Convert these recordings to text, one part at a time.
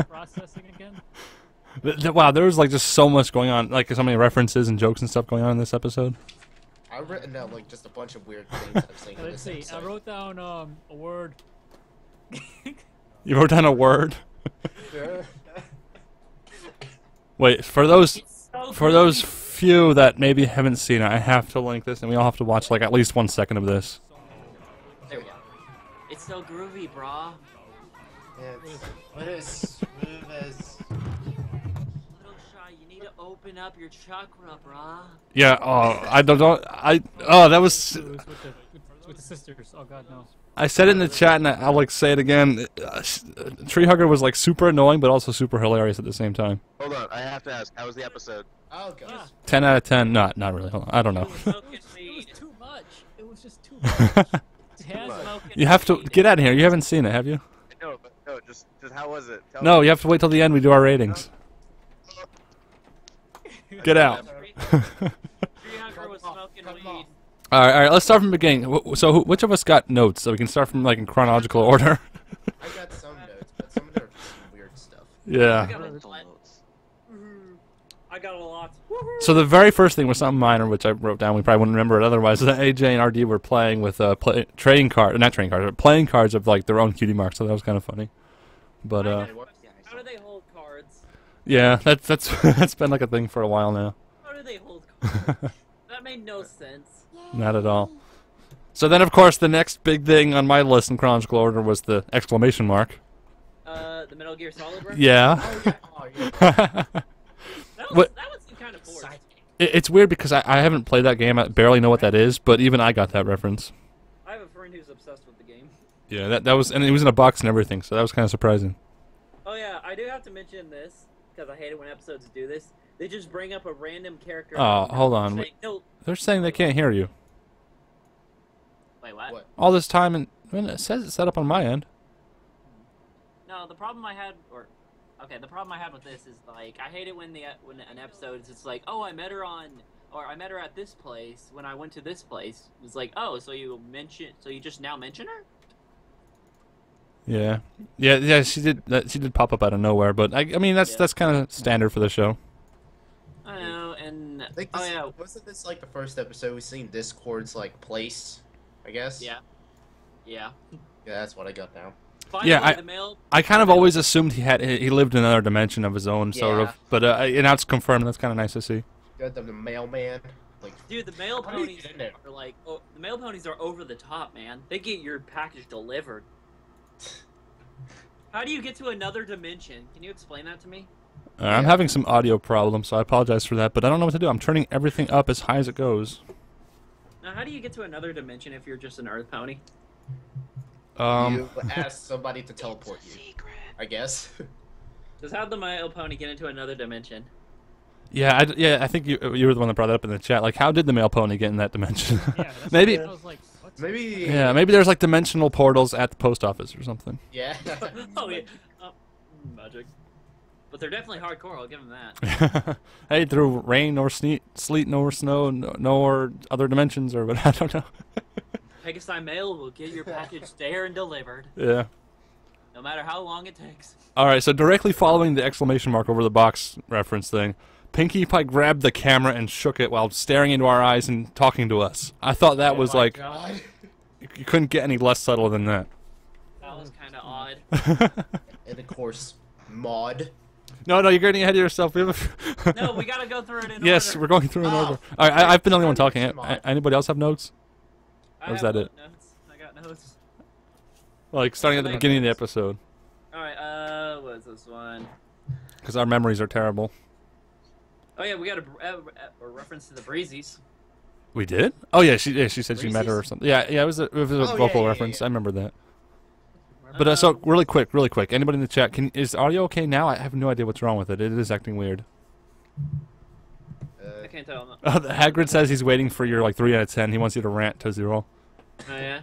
Processing again. Wow, there was like just so much going on, like so many references and jokes and stuff going on in this episode. I've written down like just a bunch of weird things I've seen in Let's this see. I episode. wrote down a word. You wrote down a word. Yeah. Wait, for those It's so for those few that maybe haven't seen it, I have to link this, and we all have to watch like at least 1 second of this. There we go. It's so groovy, brah. It is smooth as. Little Shy, you need to open up your chakra, brah. Yeah. Oh, I don't. Oh, that was. It was with the sisters. Oh God, no. I said it in the chat, and I'll like say it again. Tree Hugger was like super annoying, but also super hilarious at the same time. Hold on, I have to ask. How was the episode? Oh god. Yeah. 10 out of 10. Not really. Hold on. I don't know. Smoking It was weed. too much. It was just too much. Ten. Smoking You have to weed. get out of here. You haven't seen it, have you? No, but no, just how was it? Tell No, me. you have to wait till the end. We do our ratings. Get out. Tree Hugger was smoking weed. All right. Let's start from the beginning. So, which of us got notes? So we can start from like in chronological order. I got some notes, but some of them are just some weird stuff. I Yeah. got a Mental lot. notes. I got a lot. So the very first thing was something minor, which I wrote down. We probably wouldn't remember it otherwise. That AJ and RD were playing with trading card, not trading cards, but playing cards of like their own cutie marks. So that was kind of funny. But I got a what? question. How do they hold cards? yeah, that's that's been like a thing for a while now. How do they hold cards? That made no sense. Not at all. So then, of course, the next big thing on my list in chronological order was the exclamation mark. The Metal Gear Solid reference? Yeah. Oh yeah. That What- was kind of forced. It's weird because I haven't played that game. I barely know what that is, but even I got that reference. I have a friend who's obsessed with the game. Yeah, that was, and it was in a box and everything, so that was kind of surprising. Oh yeah, I do have to mention this because I hate it when episodes do this. They just bring up a random character. Oh, hold on. Saying, no, They're saying they can't hear you. wait, what? What? All this time, and I mean, it says it's set up on my end. No, the problem I had, the problem I had with this is like I hate it when when an episode is it's like, oh, I met her at this place when I went to this place. It's like, oh, so you just now mention her? Yeah. She did pop up out of nowhere, but I mean that's Yeah. kind of standard for the show. I know, and I think oh this, yeah, wasn't this like the first episode we seen Discord's like place? I guess. yeah. Yeah, that's what I got now. Finally, Yeah, the male. I kind of always assumed he lived in another dimension of his own, sort Yeah. of. But now it's confirmed. That's kind of nice to see. Got them the mailman. Like, Dude, the male How do you ponies get in there? are like, oh, the male ponies are over the top, man. They get your package delivered. How do you get to another dimension? Can you explain that to me? I'm Yeah. having some audio problems, so I apologize for that. But I don't know what to do. I'm turning everything up as high as it goes. Now, how do you get to another dimension if you're just an Earth pony? you ask somebody to teleport you. I guess. Just how the male pony get into another dimension? Yeah, I think you were the one that brought that up in the chat. Like, how did the male pony get in that dimension? Yeah. That's Maybe. what I was like, what? Maybe. Yeah, maybe there's like dimensional portals at the post office or something. Yeah. Oh yeah, oh, magic. But they're definitely hardcore. I'll give them that. Hey, through rain or sleet nor snow, nor other dimensions or what? I don't know. Pegasi Mail will get your package there and delivered, Yeah. no matter how long it takes. All right, so directly following the exclamation mark over the box reference thing, Pinkie Pie grabbed the camera and shook it while staring into our eyes and talking to us. I thought that was Oh my like, God. you couldn't get any less subtle than that. That was kind of odd. And of course, Maud. No, you're getting ahead of yourself. We have a No, we gotta go through it in yes, order. we're going through an Oh, order. All right, I've been the only one talking. Come on. Anybody else have notes? I or is have that it? Notes. I got notes. Like starting at the beginning of the episode, All right. What is this one? because our memories are terrible. Oh yeah, we got a reference to the Breezies. We did? Oh yeah, she said she met her or Reese's? something. Yeah, it was a Oh, yeah, vocal yeah, reference. yeah. I remember that. But so really quick. Anybody in the chat? Is the audio okay now? I have no idea what's wrong with it. It is acting weird. I can't tell. Oh The Hagrid says he's waiting for your like 3 out of 10. He wants you to rant to 0. yeah.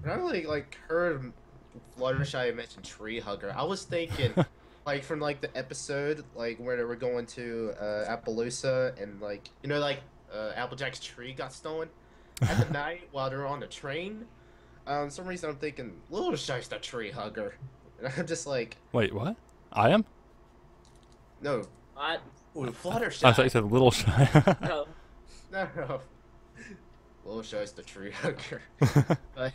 When I like heard Fluttershy mention Tree Hugger, I was thinking, like from like the episode like where they were going to Appaloosa and like Applejack's tree got stolen at the night while they're on the train. For some reason I'm thinking Little Shy's the Tree Hugger. And I'm just like, Wait, what? I am? no, What? ooh, I Fluttershy. thought you said little shy. No. No. Fluttershy's the tree hugger. But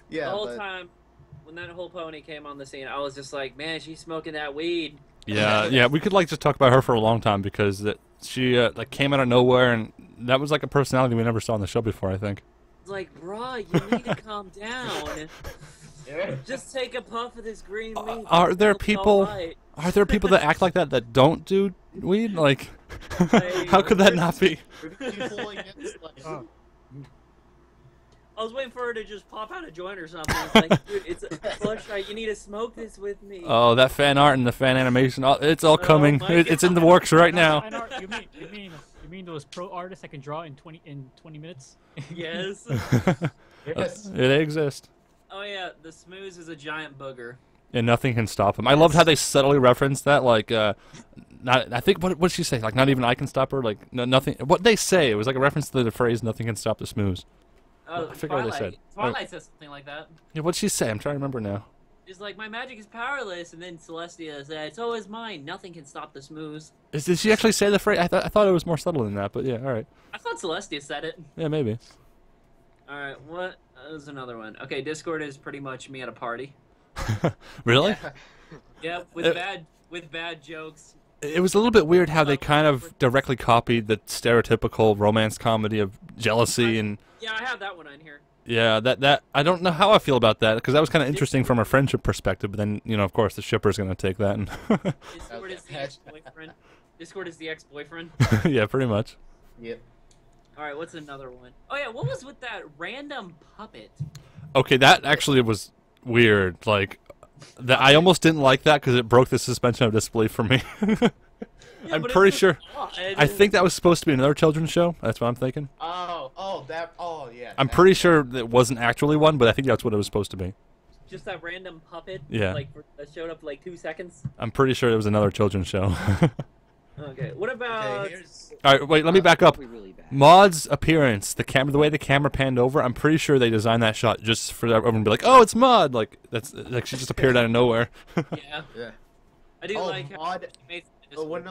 yeah, The whole but time when that whole pony came on the scene, I was just like, man, she's smoking that weed. Yeah, we could like just talk about her for a long time because she like came out of nowhere and that was like a personality we never saw on the show before. I think. It's like, bruh, you need to calm down. yeah. Just take a puff of this green weed. Are there It'll be people? alright. Are there people that act like that don't do weed? Like, how could that not be? People against, like, Oh. I was waiting for her to just pop out a joint or something. It's like, dude, it's a flashlight. You need to smoke this with me. Oh, that fan art and the fan animation, it's all Oh coming. my It's in the God. works right now. Fine art, you mean those pro artists that can draw in 20 minutes? Yes. yes. They exist. Oh yeah, the smooze is a giant booger. And nothing can stop him. I loved how they subtly referenced that, like, not. I think what did she say? Like, not even I can stop her. Like, no, nothing. What they say, it was like a reference to the phrase "nothing can stop the smooze." Oh, I forget what they Twilight. said. Twilight says something like that. Yeah, what'd she say? I'm trying to remember now. She's like, my magic is powerless, and then Celestia said, so is mine. Nothing can stop the smooze. Did she actually say the phrase? I thought it was more subtle than that, but yeah, all right. I thought Celestia said it. Yeah, maybe. All right, what? There's another one. Okay, Discord is pretty much me at a party. Really? Yeah, with Uh, bad jokes. It was a little bit weird how they kind of directly copied the stereotypical romance comedy of jealousy and Yeah, I have that one on here. yeah, that I don't know how I feel about that because that was kind of interesting from a friendship perspective. But then of course, the shipper's gonna take that and Discord is the ex-boyfriend. Discord is the ex-boyfriend. yeah, pretty much. Yep. All right, what's another one? Oh yeah, what was with that random puppet? Okay, that actually was weird. Like, I almost didn't like that because it broke the suspension of disbelief for me. Yeah, I'm but it pretty was sure. odd. I think that was supposed to be another children's show. That's what I'm thinking. Oh, yeah. I'm pretty sure it wasn't actually one, but I think that's what it was supposed to be. just that random puppet. Yeah. Like that showed up like 2 seconds. I'm pretty sure it was another children's show. Okay. What about? Okay, here's. All right, wait, let me back up. Probably really bad. Maud's appearance, the way the camera panned over, I'm pretty sure they designed that shot just for everyone to be like, "Oh, it's Maud!" Like that's like she just appeared out of nowhere. Yeah. Yeah. I do Oh, like how Maud. he made But when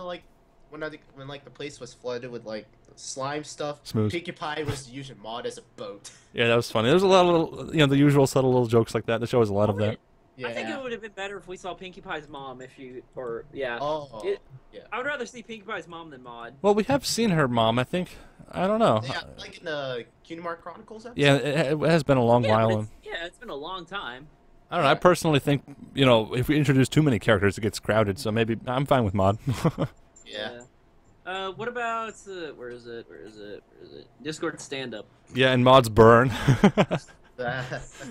the place was flooded with like slime stuff, Smooth. Pinkie Pie was using Maud as a boat. Yeah, that was funny. There's a lot of little, the usual subtle little jokes like that. The show has a lot of that. Yeah. I think it would have been better if we saw Pinkie Pie's mom yeah. Oh. It- yeah. I would rather see Pinkie Pie's mom than Maud. Well, we have seen her mom, I think. I don't know. Yeah, like in the Cutie Mark Chronicles episode. Yeah, it has been a long Yeah, while. but And it's been a long time. I don't know. I personally think, if we introduce too many characters, it gets crowded. So maybe I'm fine with Maud. Yeah. What about where is it? Discord stand up. Yeah, and Maud's burn.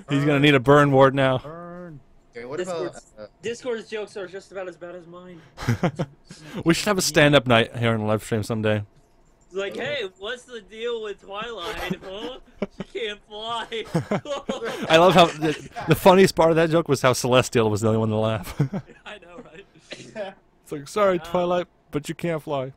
He's gonna need a burn ward now. Burn. Okay, what about? Discord's jokes are just about as bad as mine. We should have a stand-up night here on the live stream someday. It's like, hey, what's the deal with Twilight? Huh? She can't fly. I love how the funniest part of that joke was how Celestial was the only one to laugh. I know, right? It's like, sorry, Twilight, but you can't fly.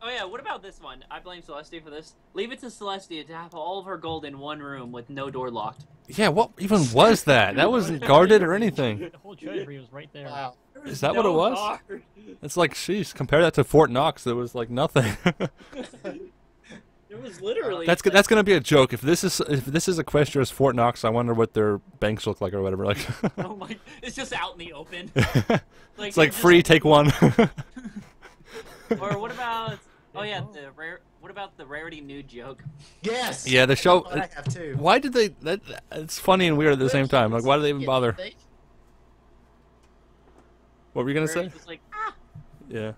Oh yeah, what about this one? I blame Celestia for this. Leave it to Celestia to have all of her gold in one room with no door locked. Yeah, what even was that? That wasn't guarded or anything. The whole treasury was right there. Wow. There was Is that what it was? guard. It's like, sheesh, compare that to Fort Knox, there was like nothing. There was literally. That's gonna be a joke. If this is Equestria's Fort Knox, I wonder what their banks look like or whatever. Like, Oh my! It's just out in the open. it's like just- free, take one. Or what about? Oh yeah, the rare. What about the rarity nude joke? Yes. Yeah, the show. I have too. Why did they? It's funny and weird at the same time. Like, why do they even bother? What were you gonna say? Rarity's just like, ah. Yeah,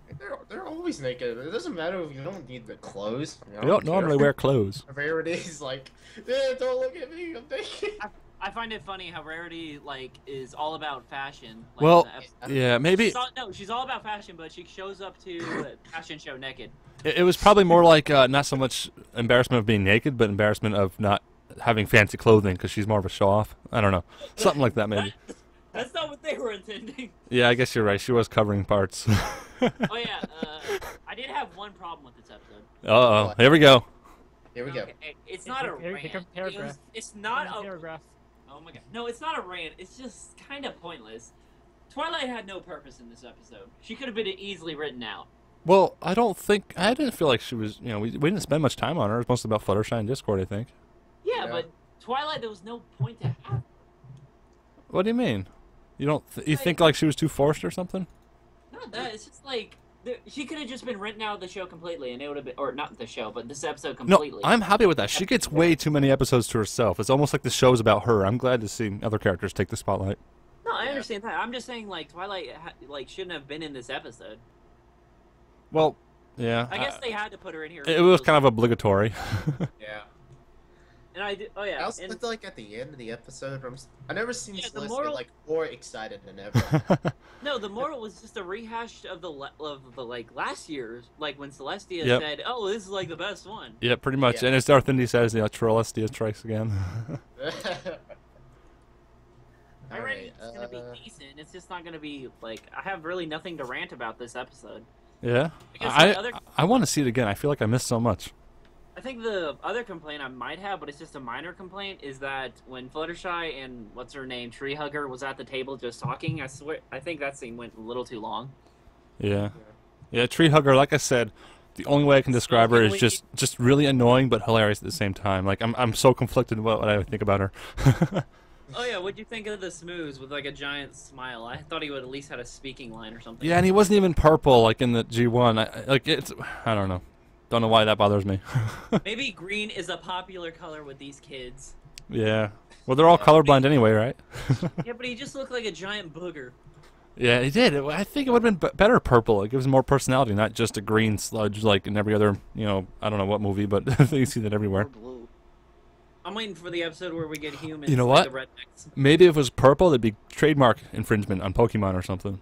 They're always naked. It doesn't matter if you don't need the clothes. we don't normally wear clothes. Rarity's like, eh, don't look at me. I'm naked. I find it funny how Rarity is all about fashion. Like, Well, in the episode. yeah, maybe She's all about fashion, but she shows up to a fashion show naked. it was probably more like not so much embarrassment of being naked, but embarrassment of not having fancy clothing because she's more of a show off. I don't know, something like that maybe. That's not what they were intending. Yeah, I guess you're right. She was covering parts. Oh yeah, I did have one problem with this episode. Uh-oh, here we go. Here we go. Okay, it's not a Here- rant. here comes paragraph. It's not a. Paragraph. Oh my god. No, it's not a rant. It's just kind of pointless. Twilight had no purpose in this episode. She could have been easily written out. Well, I didn't feel like she was, we didn't spend much time on her. It was mostly about Fluttershy and Discord, I think. Yeah, Yeah. but Twilight, there was no point to have. What do you mean? You think like she was too forced or something? Not that. It's just like she could have just been written out of the show completely, and it would have been, or not the show, but this episode completely. No, I'm happy with that. She gets way too many episodes to herself. It's almost like the show's about her. I'm glad to see other characters take the spotlight. No, I understand that. I'm just saying, like Twilight, shouldn't have been in this episode. Well, yeah. I guess they had to put her in here. It was kind of obligatory. Yeah. And I did. Oh yeah. I also and, looked like at the end of the episode. I never seen Yeah, the Celeste moral- get like more excited than ever. no, the moral was just a rehash of the last year's, like when Celestia Yep. said, "Oh, this is like the best one." Yeah, pretty much. Yeah. And as Darth Indy says, Trolestia strikes again. I reckon Alright, it's gonna be decent. It's just not gonna be like I have really nothing to rant about this episode. Yeah? Because the other- I want to see it again. I feel like I missed so much. I think the other complaint I might have, but it's just a minor complaint, is that when Fluttershy and what's her name, Tree Hugger, was at the table just talking, I think that scene went a little too long. Yeah. Yeah, Tree Hugger, like I said, the only way I can describe her is just really annoying but hilarious at the same time. Like, I'm so conflicted about what I think about her. Oh yeah, what'd you think of the Smooze with like a giant smile? I thought he would at least had a speaking line or something. Yeah, and he wasn't even purple like in the G1. I don't know. Don't know why that bothers me. Maybe green is a popular color with these kids. Yeah. Well, they're all colorblind anyway, right? Yeah, but he just looked like a giant booger. Yeah, he did. I think it would have been better purple. It gives him more personality, not just a green sludge like in every other, I don't know what movie, but you see that everywhere. I'm waiting for the episode where we get humans. You know like what? the rednecks. Maybe if it was purple, it'd be trademark infringement on Pokemon or something.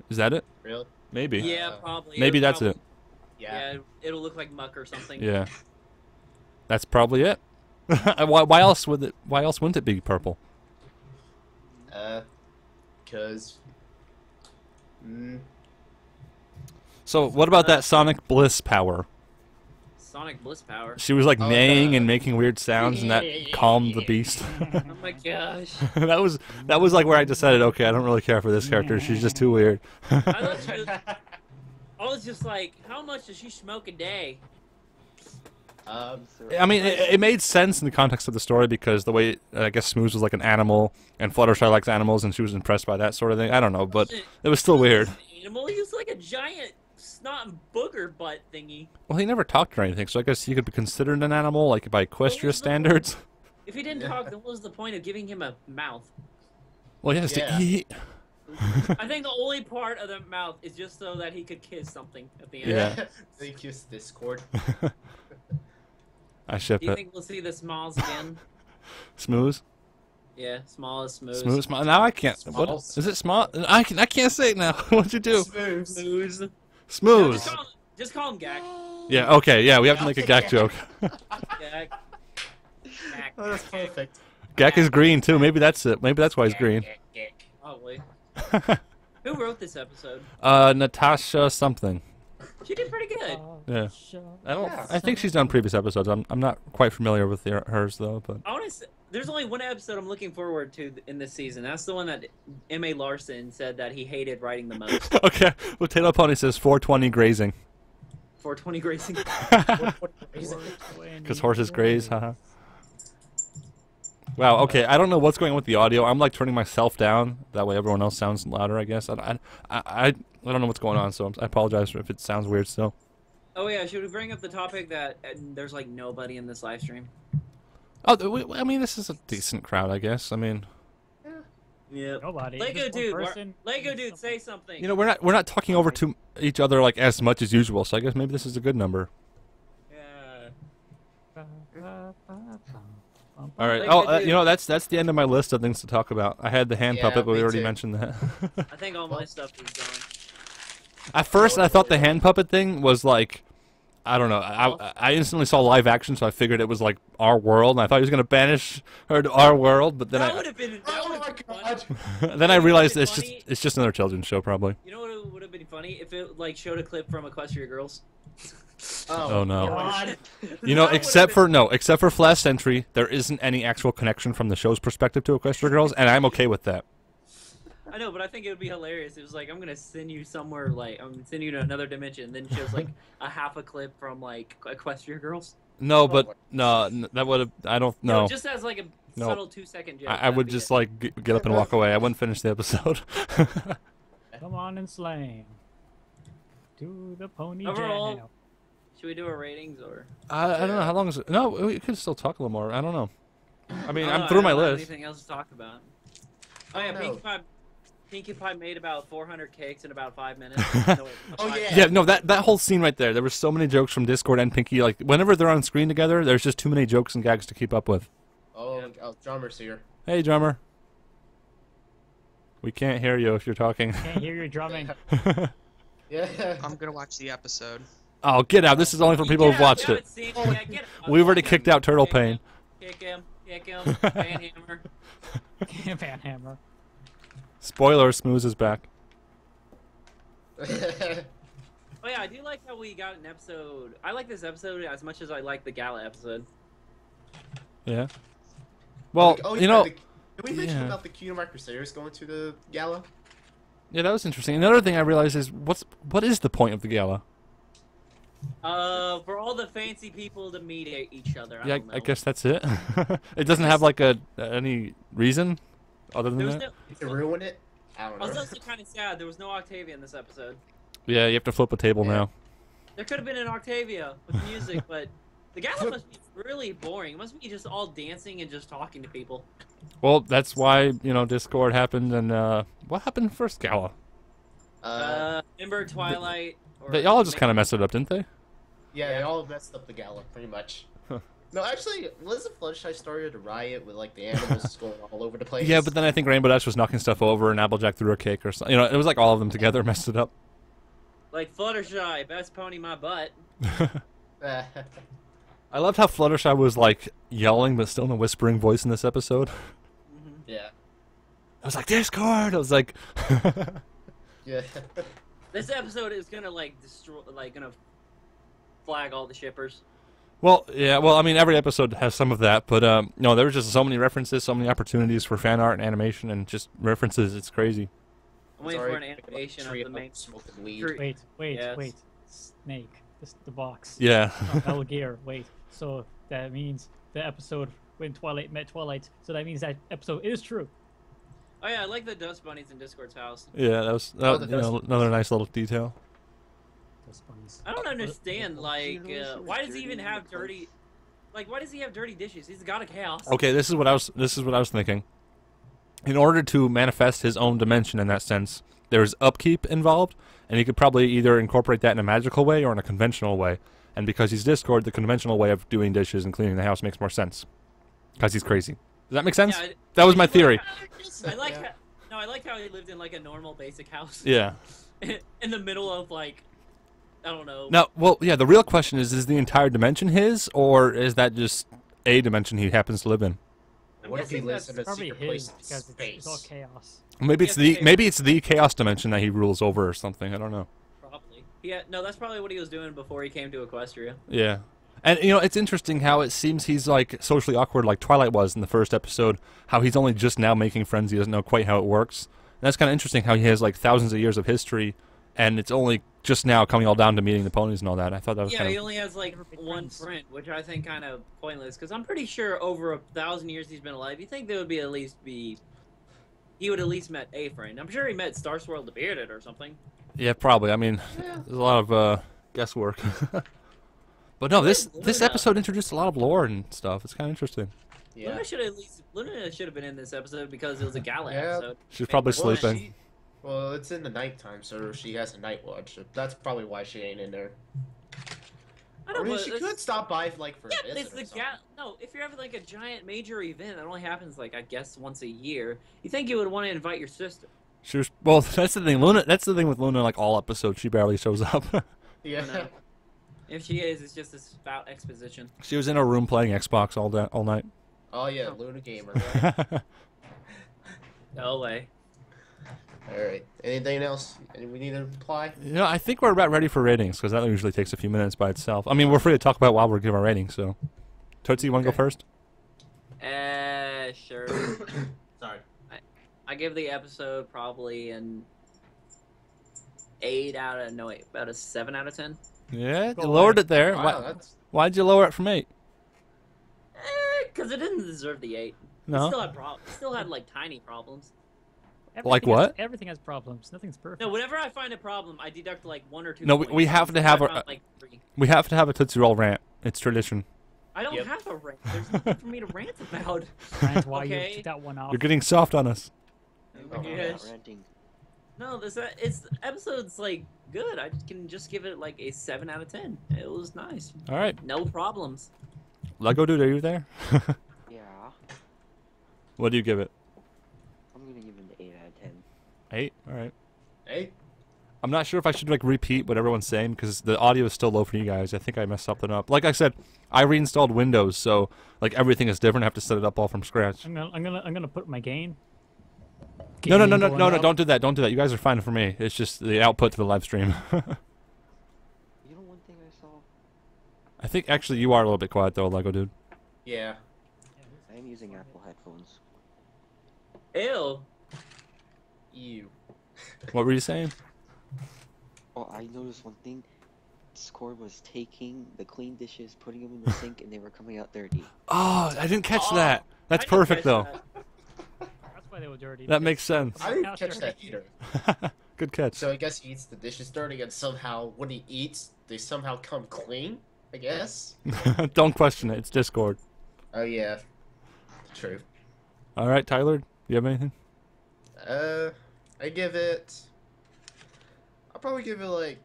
Is that it? Really? Maybe. Yeah, probably. Maybe It'll that's probably- it. Yeah. Yeah, it'll look like muck or something. Yeah. That's probably it. Why else would it? Why else wouldn't it be purple? Cause. So what about that Sonic Bliss power? Sonic Bliss power. She was like Oh, neighing the- and making weird sounds, and that calmed the beast. Oh my gosh. that was like where I decided, okay, I don't really care for this character. She's just too weird. I thought she was, I was just like, how much does she smoke a day? I mean, it made sense in the context of the story because the way I guess Smooze was like an animal, and Fluttershy likes animals, and she was impressed by that sort of thing. I don't know, but it was still weird. An animal? He was like a giant snot and booger butt thingy. Well, he never talked or anything, so I guess he could be considered an animal, like by equestria standards. If he didn't talk, then what was the point of giving him a mouth? Well, he has Yeah. to eat. I think the only part of the mouth is just so that he could kiss something at the end. Yeah. Thank you, Discord. I ship Do you it. think we'll see the Smalls again? Smooze? Yeah, Small is smooth. Smooth? Now I can't. What Smalls. is it? Small? I can't say it now. What'd you do? Smooth. Smooth. No, Smooth. just call him Gag. Yeah. Okay. Yeah. We have to make a Gak joke. Gag. Gag. Oh, that's perfect. Gak is green too. Maybe that's it. Maybe that's why he's green. Probably. Who wrote this episode? Natasha something. She did pretty good. Yeah. I don't. Yeah. I think she's done previous episodes. I'm not quite familiar with hers though. But I want to. There's only one episode I'm looking forward to in this season. That's the one that M.A. Larson said that he hated writing the most. okay. Potato Pony says 420 grazing 420 Gracing. because horses graze. Haha. Wow. Okay. I don't know what's going on with the audio. I'm like turning myself down. That way everyone else sounds louder. I guess. I don't know what's going on. So I apologize if it sounds weird still. Oh yeah, should we bring up the topic that there's like nobody in this live stream? Oh, I mean, this is a decent crowd, I guess. I mean, Yeah. Nobody. Lego Just one dude, person. Lego dude, say something. you know, we're not talking over to each other like as much as usual. So I guess maybe this is a good number. Yeah. All right. Lego Oh, dude. you know, that's the end of my list of things to talk about. I had the hand Yeah, puppet, but we me already too. mentioned that. I think all my stuff is gone. At first, I thought the hand puppet thing was like, I don't know. I instantly saw live action, so I figured it was like our world, and I thought he was gonna banish her to our world. But then That would have been. That Oh would my have been god. funny. then I realized Would've it's been just funny. another children's show, probably. You know what would have been funny if it like showed a clip from Equestria Girls. Oh, no. God. You know, That except would've for Flash Sentry, there isn't any actual connection from the show's perspective to Equestria Girls, and I'm okay with that. I know, but I think it would be hilarious. It was like, I'm gonna send you somewhere, like I'm gonna send you to another dimension, and then shows like a half a clip from like Equestria Girls. No, but no, that would have. I don't know. Just as like a No. subtle 2-second joke. I would just like get up and walk away. I wouldn't finish the episode. Come on and slam. Do the pony Overall, jam. should we do our ratings or? I don't know how long is it. No, we could still talk a little more. I don't know. I mean, Oh, I'm through my I don't have list. Anything else to talk about? Oh yeah, no. Pinkie Pie made about 400 cakes in about 5 minutes. No, wait, Oh, 5 yeah. Yeah, no, that whole scene right there. There were so many jokes from Discord and Pinky. Like whenever they're on screen together, there's just too many jokes and gags to keep up with. Oh, drummer's here. Hey, drummer. We can't hear you if you're talking. Can't hear you drumming. Yeah. I'm gonna watch the episode. Oh, get out! This is only for people who've watched it. We've already kicked out Turtle Pain. Kick him, Panhammer. Van Hammer. Spoiler: Smooth is back. Oh yeah, I do like how we got an episode. I like this episode as much as I like the Gala episode. Yeah. Well, Oh, you know, did we mention yeah. about the Kingdom Crusaders going to the gala? yeah, that was interesting. Another thing I realized is what is the point of the gala? For all the fancy people to meet each other. Yeah, don't know. I guess that's it. It doesn't have like any reason other than There was that. To ruin it? I don't I was know. also kind of sad there was no Octavia in this episode. Yeah, you have to flip a table Yeah. now. There could have been an Octavia with music, but the gala must be really boring. It must be just all dancing and just talking to people. Well, that's why Discord happened, and what happened first gala? Ember, Twilight. Or They all just kind of messed it up, didn't they? Yeah, they all messed up the gala, pretty much. Huh. No, actually, wasn't Fluttershy started a riot with like the animals going all over the place? Yeah, but then I think Rainbow Dash was knocking stuff over, and Applejack threw a cake or something. It was like all of them together messed it up. Like Fluttershy, best pony my butt. I loved how Fluttershy was like yelling, but still in a whispering voice in this episode. yeah. I was like, Discord! I was like... Yeah. This episode is gonna like destroy, like gonna flag all the shippers. Well, yeah, well, I mean, every episode has some of that, but no, there were just so many references, so many opportunities for fan art and animation, and just references. It's crazy. I'm waiting Sorry, for an animation of the main. smoking weed. Tree. Wait, Yes. wait. Snake. The box. Yeah. From Metal Gear. Wait. So that means the episode when Twilight met Twilight. So that means that episode is true. Oh yeah, I like the dust bunnies in Discord's house. Yeah, that was Oh, the another nice little detail. Those bunnies. I don't understand, like, why does he even have dirty? Like, why does he have dirty dishes? He's the god of chaos. Okay, this is what I was thinking. In order to manifest his own dimension in that sense, there's upkeep involved, and he could probably either incorporate that in a magical way or in a conventional way. And because he's Discord, the conventional way of doing dishes and cleaning the house makes more sense. Because he's crazy. Does that make sense? Yeah, That was my theory. I like how, no, I like how he lived in like a normal basic house. Yeah. In the middle of like, I don't know. Now, well, yeah, the real question is the entire dimension his, or is that just a dimension he happens to live in? I'm What if he guessing lives that's in a Probably secret his place in because it's all space? chaos. Maybe it's Yeah, maybe it's the chaos dimension that he rules over or something. I don't know. probably. Yeah, no, that's probably what he was doing before he came to Equestria. Yeah. And it's interesting how it seems he's like socially awkward like Twilight was in the first episode, how he's only just now making friends, he doesn't know quite how it works. And that's kind of interesting how he has like thousands of years of history and it's only just now coming all down to meeting the ponies and all that. I thought that was Yeah, kind he of only has like Perfect one friends. friend, which I think kind of pointless. Because I'm pretty sure over 1,000 years he's been alive, you think there would be at least be. He would at least met a friend. I'm sure he met Star Swirl the Bearded or something. Yeah, probably. I mean, there's a lot of guesswork. But no, this Luna? episode introduced a lot of lore and stuff. It's kind of interesting. Yeah. Luna should have been in this episode because it was a gala Yeah. episode. She's probably Well, sleeping. Well, it's in the nighttime, so she has a night watch. So that's probably why she ain't in there. I I don't mean, know. she But could stop by like for yeah, a but it's visit the or something. gala. No, if you're having like a giant major event that only happens like I guess once a year, you think you would want to invite your sister. She was well. That's the thing. Luna. That's the thing with Luna. Like all episodes, she barely shows up. Yeah. No. If she is, it's just this spout exposition. She was in her room playing Xbox all night. Oh yeah, Luna Gamer. No way. All right. Anything else we need to apply? I think we're about ready for ratings because that usually takes a few minutes by itself. I mean, we're free to talk about while we're giving our ratings. So, Tootsie, you want to go Okay. first? Sure. Sorry. I give the episode probably an 8 out of about a 7 out of 10. Yeah, Go you lowered away. it there. Wow, that's Why'd you lower it from 8? Because it didn't deserve the 8. It No. still had problems. Still had like tiny problems. Like Everything has- what? everything has problems. Nothing's perfect. No, whenever I find a problem, I deduct like 1 or 2. No, points. we have to have I a- found, like 3. We have to have a Tootsie Roll rant. It's tradition. I don't Yep. have a rant. There's nothing for me to rant about. That's why Okay. you took that one off. You're getting soft on us. Oh, Yes. Ranting. No, this it's episode's like good. I can just give it like a 7 out of 10. It was nice. All right. No problems. Lego dude, are you there? Yeah. What do you give it? I'm gonna give it an 8 out of 10. 8? All right. hey. I'm not sure if I should like repeat what everyone's saying because the audio is still low for you guys. I think I messed something up. Like I said, I reinstalled Windows, so like everything is different. I have to set it up all from scratch. I'm gonna put my gain. No, Gain don't do that. Don't do that. You guys are fine for me. It's just the output to the live stream. You know one thing I saw? I think actually you are a little bit quiet though, Lego dude. Yeah. I am using Apple headphones. Ew. You. What were you saying? Oh, I noticed one thing. Discord was taking the clean dishes, putting them in the sink, and they were coming out dirty. Oh, I didn't catch Oh, that. That's I didn't perfect catch though. that. That's why they were dirty. That makes sense. I didn't Now catch they're that dirty. either. Good catch. So I guess he eats the dishes dirty, and somehow when he eats, they somehow come clean. I guess. Don't question it. It's Discord. Oh yeah. True. All right, Tyler. Do you have anything? I give it. I'll probably give it like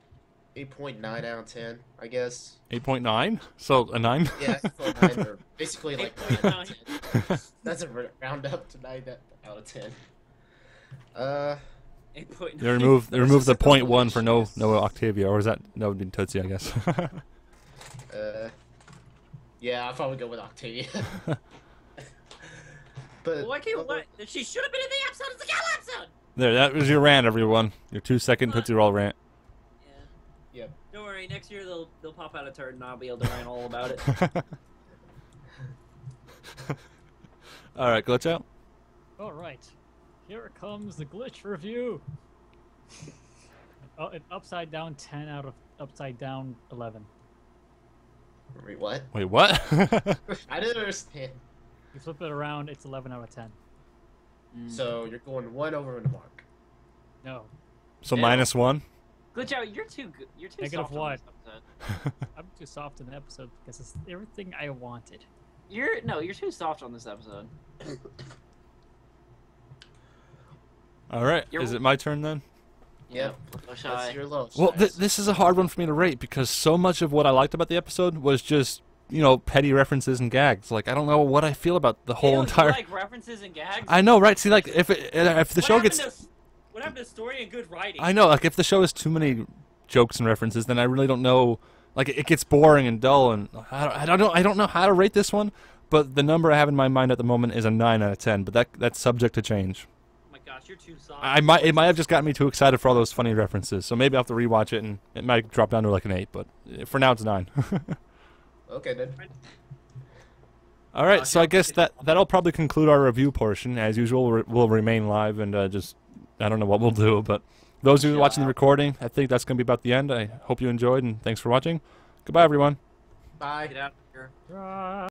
8.9 out of 10. I guess. 8.9. So a 9. Yeah, 8.9 or basically like 9 out of 10. 8.9. That's a round up to 9 out of 10. 8.9. They remove There's the just a couple point 1 for no issues. Octavia, or is that no Tootsie? I guess. Yeah, I'll probably go with Octavia. But Why can't what? She should have been in the episode. It's a gala episode. There, that was your rant, everyone. Your 2-second Tootsie Roll rant. Yeah. Yep. Don't worry. Next year they'll pop out a turd and I'll be able to rant all about it. All right, glitch out. All right, here comes the glitch review. Oh, an upside down 10 out of upside down 11. Wait, what? Wait, what? I didn't understand. You flip it around, it's 11 out of 10. So you're going 1 over the mark. No, So Yeah. -1. Glitch out. You're too good. You're too Negative soft on what? this episode. I'm too soft in the episode because it's everything I wanted. You're too soft on this episode. All right, You're- is it my turn then? Yep. So That's shy. your low. Well, size. this is a hard one for me to rate because so much of what I liked about the episode was just, you know, petty references and gags. Like, I don't know what I feel about the whole Ew, entire. You like references and gags. I know, right? See, like, if the show gets, What happened to story and good writing? I know, like, if the show has too many jokes and references, then I really don't know. Like, it gets boring and dull, and I don't know how to rate this one. But the number I have in my mind at the moment is a 9 out of 10. But that's subject to change. Oh my gosh, you're too soft. It might have just gotten me too excited for all those funny references. So maybe I'll have to rewatch it, and it might drop down to like an 8. But for now, it's 9. Okay then. All right, so I guess that'll probably conclude our review portion. As usual, we'll remain live and just I don't know what we'll do, but those of you watching the recording, I think that's going to be about the end. I hope you enjoyed, and thanks for watching. Goodbye, everyone. Bye. Get out of here. Right.